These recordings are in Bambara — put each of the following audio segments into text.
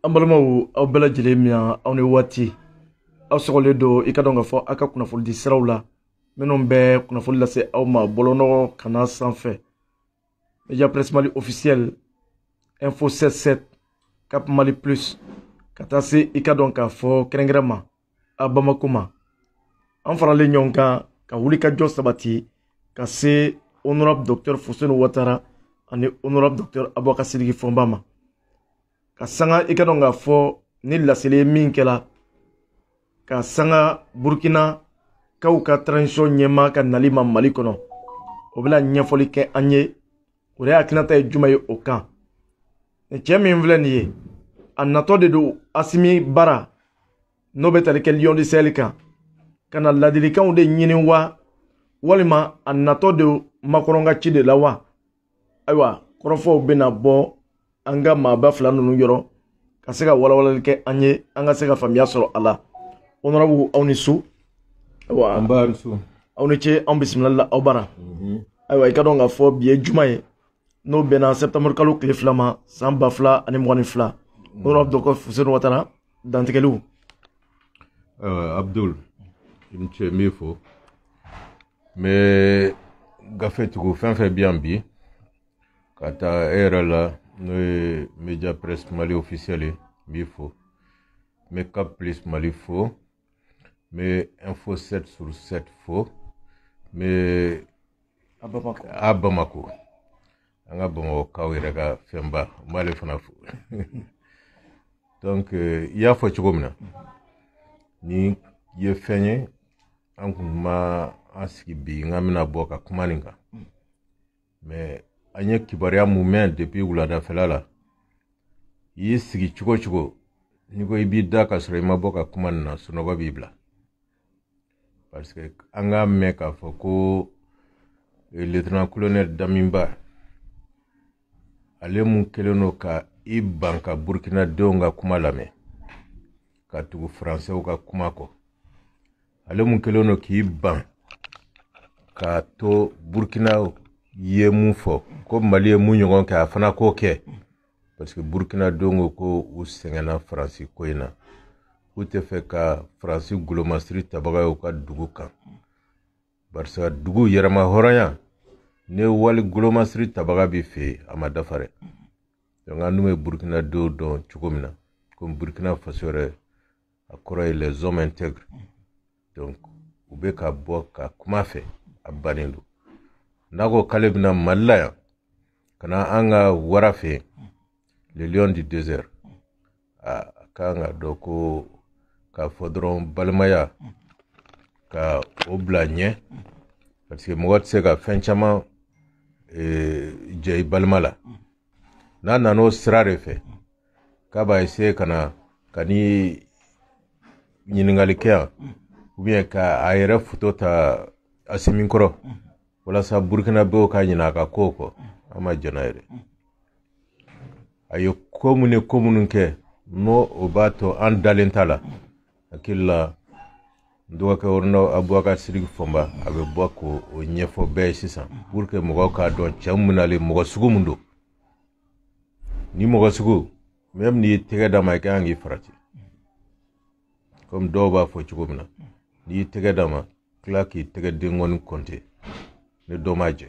Ambalamaw aw bɛɛ lajɛlen min aw ni waati aw sɔgɔlen don I ka dɔn ka fɔ aw ka kunnafoni di siraw la minnu bɛ kunnafoni lase aw ma bɔlɔnɔgɔ kana sanfɛ Media Presse Mali officiel Info 77 Cap Mali Plus ka taa se I ka dɔn ka fɔ kɛrɛnkɛrɛn ma a Bamako ma an faralen ɲɔgɔn kan ka wuli ka jɔ sabati ka se honorable docteur Fuseni Ouattara ani honorable docteur Aboubacar Sidiki Fɔnba ma ka sanga I ka dɔn ka fɔ ni laseli min kɛla ka sanga Burkina kaw ka transition ɲɛma ka nali ma Mali kɔnɔ o bɛna ɲɛfɔli kɛ an ye o de hakilinata ye juma ye o kan ni cɛ min filɛ nin ye a natɔ de don Asimi Bara n'o bɛ tali kɛ Lion du Sahel kan ka na ladilikanw de ɲini wa walima a natɔ de Macron ka ci de la wa ayiwa kɔrɔfɔw bɛna bɔ an ka maaba fila ninnu yɔrɔ ka se ka walawalali kɛ an ye an ka se ka faamuya sɔrɔ a la honorable aw ni su ayiwa an b'a su aw ni ce an bisimilali la aw bara ayiwa I ka dɔn ka fɔ bi ye juma ye n'o bɛnna septembre kalo tile 2 ma san 2022 honorable docteur Fuseni Ouattara dantigɛliw Abdul I ni ce n b'i fo n bɛ gafe tugu fɛn fɛn bi yan bi ka taa e yɛrɛ la n'o ye Media Presse Mali officiel ye n b'i fo n bɛ Cap Plus Mali fo n bɛ Info 7/7 fo n bɛ a Bamako an ka Bamakɔkaw yɛrɛ ka fɛnba n b'ale fana fo donc I y'a fɔ cogo min na ni ye fɛn ye an kun ma an sigi bi n ka bɛna bɔ ka kuma nin kan mais an ye kibaruya mun mɛn depuis wuladafɛla la I y'i sigi cogo cogo n'i ko I b'i da ka sɔrɔ I ma bɔ ka kuma nin na sunɔgɔ b'i bila parce que an k'a mɛn k'a fɔ ko lieutenant colonel Daminba ale mun kɛlen don ka I ban ka Burkina denw ka kuma lamɛn ka tugu français ka kuma kɔ ale mun kɛlen don k'i ban ka to Burkina ye mun fɔ ko Mali ye mun ɲɔgɔn kɛ a fana k'o kɛ parce que Burkina denw ko u sɛgɛnna France ko in na k'u tɛ fɛ ka France golomasiri tabaga y'u ka dugu kan parce que dugu yɛrɛma hɔrɔnya ne wali golomasiri tabaga bɛ fɛ a ma dafa dɛ donc an dun bɛ Burkina denw dɔn cogo min na comme Burkina faso yɛrɛ a kɔrɔ ye les hommes intègres donc u bɛ ka bɔ ka kuma fɛ a bannen don n'a ko k'ale bɛna Mali la yan ka na an ka wara fɛ le lion du désert a kan ka dɔn ko k'a fɔ dɔrɔn balimaya ka o bila ɲɛ parce que mɔgɔ tɛ se ka fɛn caman jɛ I balima la n'a nana o sira de fɛ k'a b'a essayer ka ni ɲininkali kɛ yan ou bien ka a yɛrɛ photo ta Asimi kɔrɔ walasa Burkina bɛɛ ka ɲinɛ a ka kow kɔ an ma jɛn n'a ye dɛ a ye ko minnu kɛ n'o o b'a to an dalen t'a la hakili la n dɔgɔkɛ honorable Aboubacar Sidiki Fɔnba a bɛ bɔ k'o ɲɛfɔ bɛɛ ye sisan pour que mɔgɔw k'a dɔn cɛ min nalen mɔgɔ sugu min don ni mɔgɔ sugu même n'i y'i tɛgɛ d'a ma I ka kan k'i farati comme dɔw b'a fɔ cogo min na n'i y'i tɛgɛ d'a ma tila k'i tɛgɛ denkɔni compter ni dɔ ma jɛ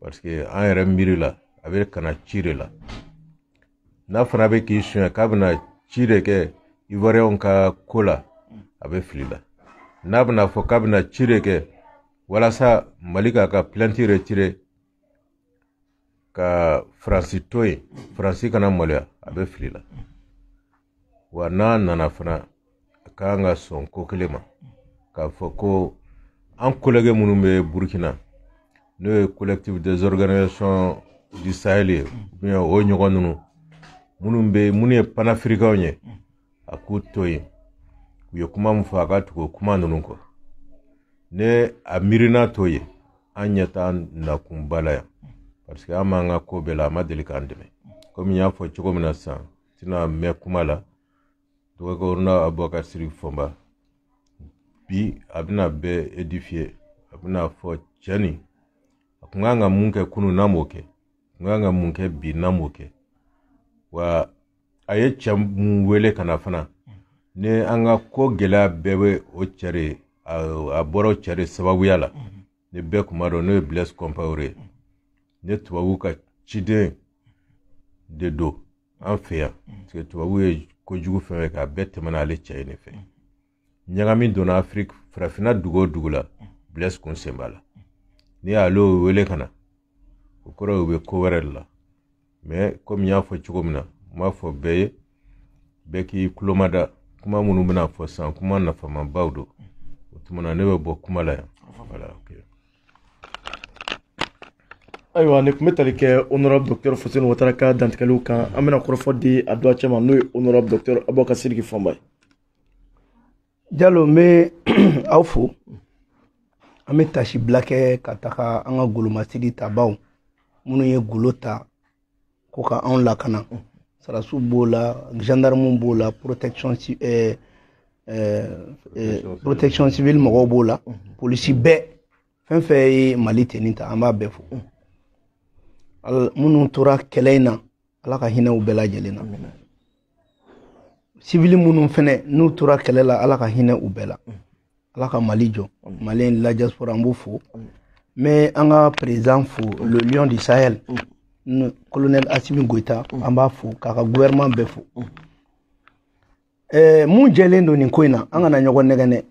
parce que an yɛrɛ miiri la a bɛ kana ci de la n'a fana bɛ k'i suɲɛ k'a bɛna ci de kɛ Ivoiriyɛnw ka ko la a bɛ fili la n'a bɛna fɔ k'a bɛna ci de kɛ walasa Mali k'a ka plainte retirer ka France to yen France kana maloya a bɛ fili la wa n'a nana fana a kan ka sɔn ko kelen ma k'a fɔ ko an collègue minnu bɛ Burkina n'o ye collectif des organisations du Sahel ye bien o ɲɔgɔn ninnu minnu ye panafricains ye a k'u to yen u ye kuma min fɔ a ka tugu kuma ninnu kɔ ne a miirina to ye an ɲɛ t'an nakunba la yan parce que an m'an ka ko bɛɛ la a ma deli k'an dɛmɛ comme n y'a fɔ cogo min na sisan tɛna mɛn kuma la dɔgɔkɛ honorable Aboubacar Sidiki Fɔnba bi a bɛna bɛɛ édifier a bɛna fɔ cɛ nin a kun kan ka mun kɛ kunun n'a m'o kɛ a kun kan ka mun kɛ bi n'a m'o kɛ wa a ye cɛ mun wele ka na fana ni an ka ko gɛlɛya bɛɛ bɛ o cɛ de a bɔra o cɛ de sababuya la ni bɛɛ kuma dɔn n'o ye Blaise Compaoré ne tubabu ka ciden de don an fɛ yan parce que tubabu ye kojugu fɛn fɛn kɛ a bɛɛ tɛmɛna ale cɛ ye ne fɛ ɲagami donna Afrique farafinna dugu o dugu la Blaise kun sen b'a la ni y'ale wele ka na o kɔrɔ u bɛ ko wɛrɛ de la mais comme n y'a fɔ cogo min na n b'a fɔ bɛɛ ye bɛɛ k'i kulomada kuma minnu bɛna fɔ sisan kuma nafamabaw don o tuma na ne bɛ bɔ kuma la yan voilà ok. Ayiwa ne tun bɛ tali kɛ honorable docteur Fuseni Watara ka dantigɛliw kan an bɛna kɔrɔfɔ di a dɔ cɛ ma n'o ye honorable docteur Abubakar Sidiki Fɔnba ye. Jalo n bɛ aw fo an bɛ tasi bila kɛ ka taga an ka golomasigi tabaw minnu ye golo ta ko ka anw lakana sarasiw b'o la gendarme b'o la protection civile mɔgɔw b'o la polisi bɛɛ fɛn fɛn ye Mali tenni ta an b'a bɛɛ fo minnu tora kɛlɛ in na Ala ka hinɛ u bɛɛ lajɛlen na civil minnu fɛnɛ n'u tora kɛlɛ la Ala ka hinɛ u bɛɛ la Ala ka Mali jɔ Mali la diaspora an b'o fo mais an ka président fo le lion du Sahel colonel Assimi Goïta an b'a fo k'a ka gouvernement bɛɛ fo mun jɛlen don nin ko in na an kana ɲɔgɔn nɛgɛnɛ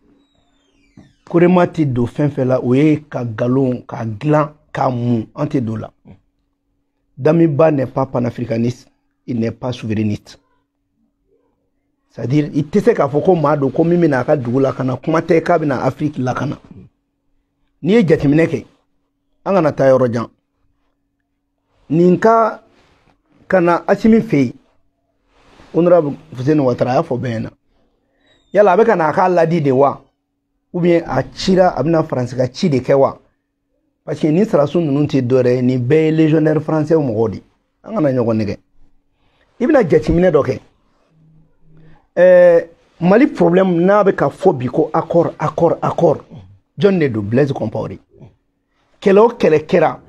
korema tɛ don fɛn fɛn la o ye ka galon ka dilan ka mun an tɛ don la Damiba n'est pas panafricaniste il n'est pas souverainiste c'est-à-dire il tɛ se k'a fɔ ko maa don ko min bɛna a ka dugu lakana kuma tɛ k'a bɛna Afrique lakana n'i ye jateminɛ kɛ an kana taa yɔrɔ jan nin ka kana Assimi fɛ yen honorable Fuseni Watara a y'a fɔ bɛɛ ɲɛna yala a bɛ ka na a k'a ladi de wa ou bien a cira a bɛna Faransi ka ci de kɛ wa parce que ni sarasiw ninnu tɛ dɔwɛrɛ ye nin bɛɛ ye légionnaire français mɔgɔw de an kana ɲɔgɔn nɛgɛ i bɛna jateminɛ dɔ kɛ Mali problème n'a bɛ ka fɔ bi ko accord jɔn de don Blaise Compaoré kɛlɛ o kɛlɛ kɛra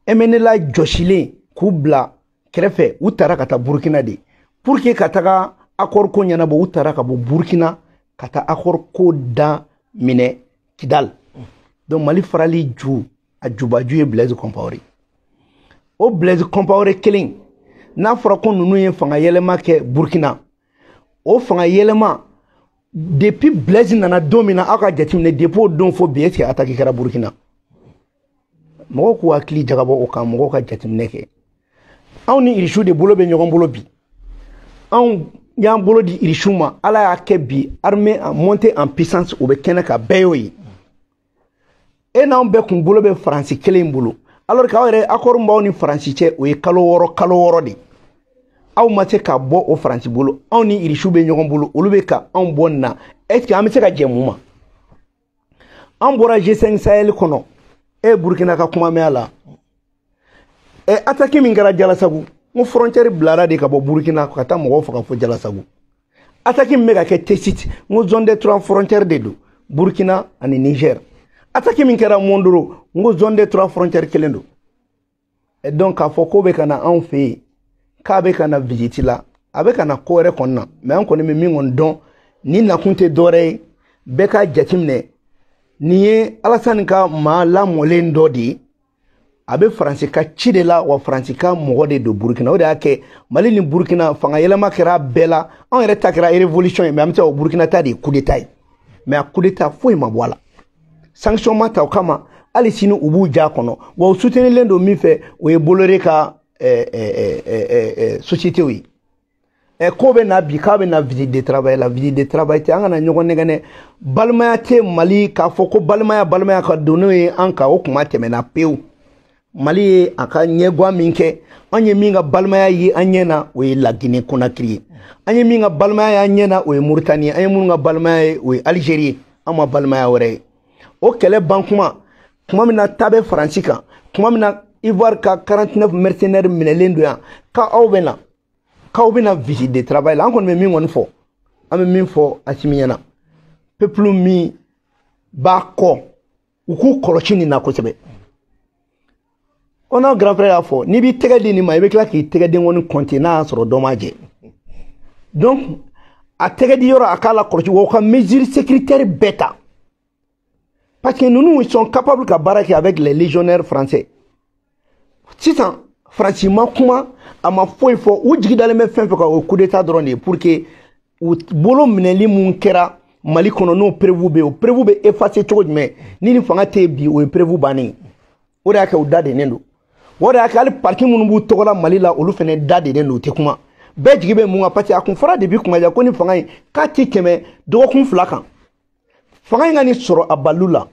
MNLA jɔsilen k'u bila kɛrɛfɛ u taara ka taa Burkina de pour que ka taga accord ko ɲɛnabɔ u taara ka bɔ Burkina ka taa accord ko da minɛ Kidal donc Mali farali ju a jubaju ye Blaise Compaoré o Blaise Compaoré kelen n'a fɔra ko ninnu ye fanga yɛlɛma kɛ Burkina o fanga yɛlɛma depuis Blaise nana don min na aw ka jateminɛ depuis o don fo bi est-ce que attaque kɛra Burkina mɔgɔw k'u hakili jagabɔ o kan mɔgɔw ka jateminɛ kɛ anw ni irisiw de bolo bɛ ɲɔgɔn bolo bi anw y'an bolo di irisiw ma Ala y'a kɛ bi armée a monté en puissance o bɛ kɛnɛ kan bɛɛ y'o ye e n'anw bɛɛ kun bolo bɛ Faransi kelen in bolo alors que aw yɛrɛ accord min b'aw ni Faransi cɛ o ye kalo wɔɔrɔ de aw ma se ka bɔ o Faransi bolo anw ni irisiw bɛ ɲɔgɔn bolo olu bɛ ka anw bɔ nin na est-ce que an bɛ se ka jɛ mun ma an bɔra G5 Sahel kɔnɔ Burkina ka kuma mɛn a la attaque min kɛra Jalasagu n ko frontière bilara de ka bɔ Burkina ka taa mɔgɔw faga fo Jalasagu attaque min bɛ ka kɛ Tessit n ko zone des 3 frontières de don Burkina ani Niger attaque min kɛra Mondoro n ko zone des 3 frontières kelen don et donc k'a fɔ ko bɛ ka na anw fɛ yen k'a bɛ ka na visite la a bɛ ka na ko wɛrɛ kɔnɔ na mais an kɔni bɛ min kɔni dɔn ni nakun tɛ dɔwɛrɛ ye bɛɛ ka jateminɛ nin ye Alassane ka maa lamɔlen dɔ de ye a bɛ Faransi ka ci de la wa Faransi ka mɔgɔ de don Burkina o de y'a kɛ Mali ni Burkina fanga yɛlɛma kɛra bɛɛ la anw yɛrɛ ta kɛra révolution ye mais an bɛ se ka Burkina ta de ye coup d'état ye mais a coup d'état foyi ma bɔ a la sanction ma ta o kama hali sini u b'u ja kɔnɔ wa u soutenilen don min fɛ o ye Bolloré ka société ye ko bɛ na bi k'a bɛ na visite de travail la visite de travail tɛ an kana ɲɔgɔn nɛgɛnɛ balimaya tɛ Mali k'a fɔ ko balimaya ka don n'o ye an kan o kuma tɛmɛna pewu Mali ye a ka ɲɛguwa min kɛ an ye min ka balimaya ye an ɲɛ na o ye Guinée Conakry ye an ye min ka balimaya ye an ɲɛ na o ye Mauritanie ye an ye minnu ka balimaya ye o ye Algérie ye an ma balimaya wɛrɛ ye o kɛlɛ ban kuma min na ta bɛ Faransi kan kuma min na Ivoire ka 49 mercenaires minɛlen don yan k'aw bɛna visite de travail la an kɔni bɛ min kɔni fɔ an bɛ min fɔ Assimi ɲɛna peuple min b'a kɔ u k'u kɔlɔsi nin na kosɛbɛ on a grand frère y'a fɔ n'i b'i tɛgɛ di nin ma i bɛ tila k'i tɛgɛ den kɔni compter n'a y'a sɔrɔ dɔ m'a jɛ donc a tɛgɛ di yɔrɔ a k'a la kɔlɔsi wa u ka mesure sécuritaire bɛɛ ta parce que nous ils sont capables ka baara kɛ avec les légionnaires français sisan Faransi ma kuma a ma foyi fɔ u jigi dalen bɛ fɛn fɛn kan o coup d'état dɔrɔn de pour que u bolo minɛli mun kɛra Mali kɔnɔ n'o prévu bɛ o prévu bɛ effacer cogo jumɛn ni ni fanga tɛ bi o ye prévu bannen o de y'a kɛ u da dennen don o de y'a kɛ hali parti minnu b'u tɔgɔ la Mali la olu fana da dennen don u tɛ kuma bɛɛ jigi bɛ mun kan parce que a kun fɔra depuis kuma jan ko ni fanga in k'a tɛ tɛmɛ dɔgɔkun 2 kan fanga in ka nin sɔrɔ a balilu la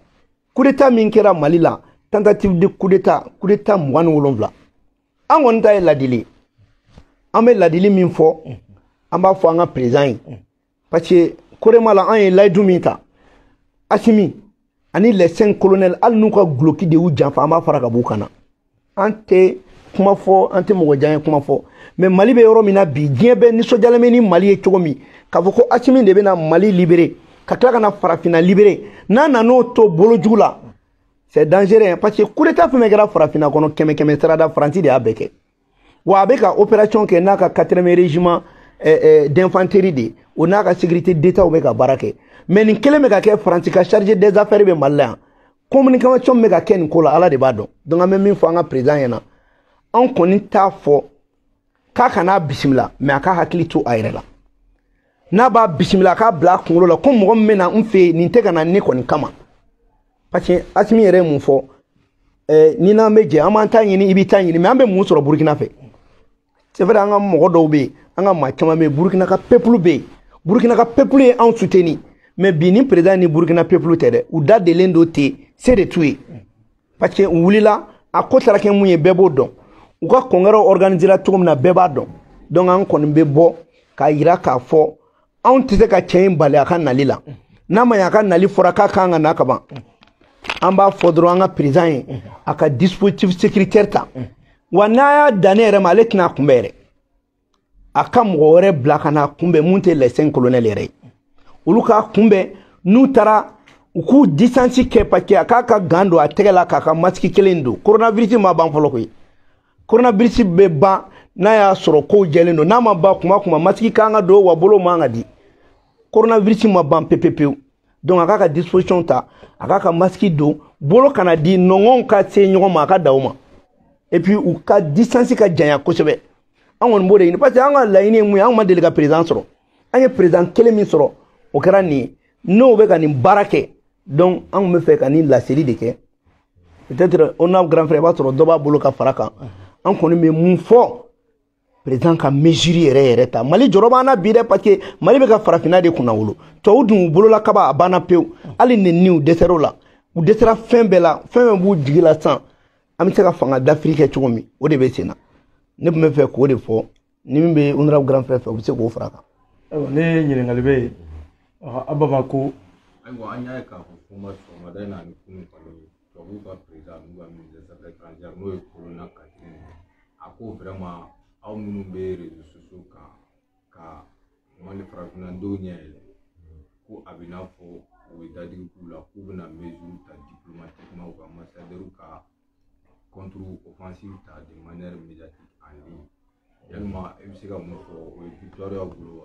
coup d'état min kɛra Mali la tentative de coup d'état 27 an kɔni ta ye ladili an bɛ ladili min fɔ an b'a fɔ an ka président ye parce que korema la an ye layidu min ta Assimi ani les 5 colonels hali n'u ka guloki de y'u janfa an b'a fara ka b'u kan na an tɛ kuma fɔ an tɛ mɔgɔ jan ye kuma fɔ mais Mali bɛ yɔrɔ min na bi diɲɛ bɛɛ nisɔndiyalen bɛ ni Mali ye cogo min k'a fɔ ko Assimi de bɛna Mali libérer ka tila ka na farafinna libérer n'a nan'o to bolojugu la c'est dangereux parce que coup d'état fɛn fɛn kɛra farafinna kɔnɔ 100 sarada Faransi de y'a bɛɛ kɛ wa a bɛ ka opération kɛ n'a ka 4e régiment d'infanterie de o n'a ka sécurité d'état bɛ ka baara kɛ mais nin kelen bɛ ka kɛ Faransi ka chargé des affaires bɛ Mali la yan communication bɛ ka kɛ nin ko la Ala de b'a dɔn donc an bɛ min fɔ an ka président ɲɛna an kɔni t'a fɔ k'a kana bisimila mais a ka hakili to a yɛrɛ la n'a b'a bisimila a k'a bila a kunkolo la ko mɔgɔ min bɛ na n fɛ yen nin tɛ ka na ne kɔni kama parce que Assimi yɛrɛ ye mun fɔ ni n'an bɛ jɛ an b'an ta ɲini i b'i ta ɲini mais an bɛ mun sɔrɔ Burkina fɛ c'est vrai an ka mɔgɔ dɔw bɛ yen an ka maa caman bɛ yen Burkina ka peuple bɛ yen Burkina ka peuple ye anw soutenir mais bi ni président ni Burkina peuple tɛ dɛ u da delen do ten c'est de tout ye parce que u wulila a ko taara kɛ mun ye bɛɛ b'o dɔn u ka congrès organiser la cogo min na bɛɛ b'a dɔn donc an kɔni bɛ bɔ k'a yira k'a fɔ anw tɛ se ka cɛ in bali a ka nali la n'a ma ɲɛ a ka nali fɔra k'a kan ka na ka ban an b'a fɔ dɔrɔn an ka président ye a ka dispositif sécuritaire ta wa n'a y'a dan ne yɛrɛ ma ale tɛna kunbɛn yɛrɛ a ka mɔgɔ wɛrɛ bila ka na kunbɛn mun tɛ les 5 colonels yɛrɛ ye olu k'a kunbɛn n'u taara u k'u distance kɛ parce que a k'a ka gan don a tɛgɛ la k'a ka masque kelen don coronavirus ma ban fɔlɔ koyi coronavirus bɛ ban n'a y'a sɔrɔ kow jɛlen don n'a ma ban kuma o kuma masque kan ka don wa bolo man ka di coronavirus ma ban pepepewu donc a k'a ka disposition ta a k'a ka masque don bolo kana di nɔngɔnw ka se ɲɔgɔn ma a ka da o ma et puis u ka distance ka janya kosɛbɛ an kɔni b'o de ɲini parce que an ka laɲini ye mun ye an ma deli ka président sɔrɔ an ye président kelen min sɔrɔ o kɛra nin ye n'o bɛ ka nin baara kɛ donc an tun bɛ fɛ ka nin laseli de kɛ peut-être on a grand frère i b'a sɔrɔ dɔ b'a bolo ka fara kan an kɔni bɛ mun fɔ président ka mesure yɛrɛ ta Mali jɔrɔ b'an na bi dɛ parce que Mali bɛ ka farafinna de kunna wolo tubabu dun u bolola kaba a banna pewu hali nenni u dɛsɛra o la u dɛsɛra fɛn bɛɛ la fɛn bɛɛ b'u jigi la sisan an bɛ se ka fanga dafiri kɛ cogo min o de bɛ sen na ne tun bɛ fɛ k'o de fɔ ni min bɛ honorable grand frère fɛ u bɛ se k'o fara kan. ayiwa ne ɲininkali bɛ yen a Bamako. ayiwa an y'a ye k'a fɔ sɔgɔmada in na ni kunun kɔni tubabuw ka président n'u ka ministre des affaires étrangères n'o ye Corona Kati a ko vraiment aw minnu bɛ réseaux sociaux kan ka Mali farafinnadenw ɲɛ yɛlɛ ko a bɛ n'a fɔ u bɛ dadigi k'u la k'u bɛna mesure ta diplomatiquement u ka ambassadeurs ka contre-offensive ta de manière médiatique en ligne yalima i bɛ se ka mun fɔ o ye victoire y'aw bolo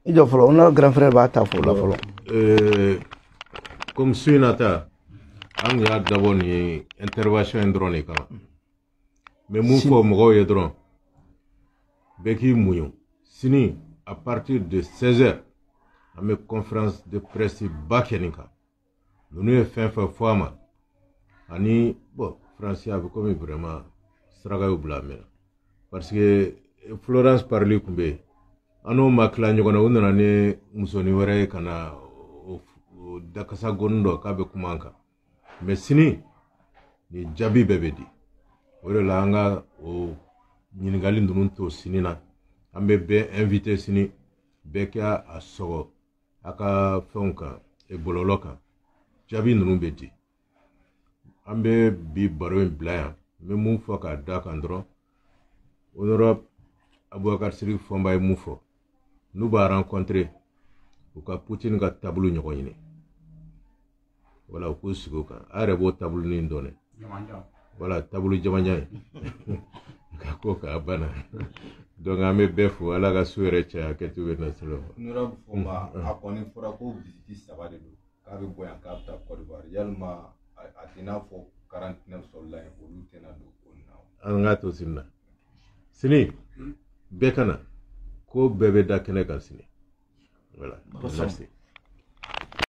i jɔ fɔlɔ on a grand frère b'a ta fɔ o la fɔlɔ. comme su in na ta an y'a dabɔ nin ye intervention in dɔrɔn de kama mais mun fɔ mɔgɔw ye dɔrɔn bɛɛ k'i muɲu sini à partir de 16h an bɛ conférence de presse ba kɛ nin kan ninnu ye fɛn fɛn fɔ a ma ani bon français a bɛ komi vraiment saraka y'u bila mɛn parce que Florence Parly tun bɛ yen an n'o ma tila ɲɔgɔn na u nana ni musonin wɛrɛ ye ka na o dakasa gɔni dɔ k'a bɛ kuma an kan mais sini ni jaabi bɛɛ bɛ di o de la an ka o ɲininkali ninnu to sini na an bɛ bɛɛ invité sini bɛɛ kɛ a sɔgɔ a ka fɛnw kan bɔlɔlɔ kan jaabi ninnu bɛ di an bɛ bi baro in bila yan n bɛ mun fɔ k'a da kan dɔrɔn honorable Abubakar Sidiki Fɔnba ye mun fɔ n'u b'a rencontrer u ka Poutine ka taabolo ɲɔgɔn ɲini voilà u k'u sigi o kan a yɛrɛ b'o taabolo nin dɔn dɛ voilà taabolo jamanjan ye ka ko k'a banna donc an bɛ bɛɛ fo ala ka so yɛrɛ caya kɛtu bɛ na sɔrɔ honorable Foma a kɔni fɔra ko visite saba de don k'a bɛ bɔ yan k'a bɛ taa Côte d'Ivoire yalima a tɛ n'a fɔ 49 sɔrɔla yen olu tɛna don o na an k'a to sini na sini bɛɛ ka na ko bɛɛ bɛ da kɛnɛ kan sini voilà merci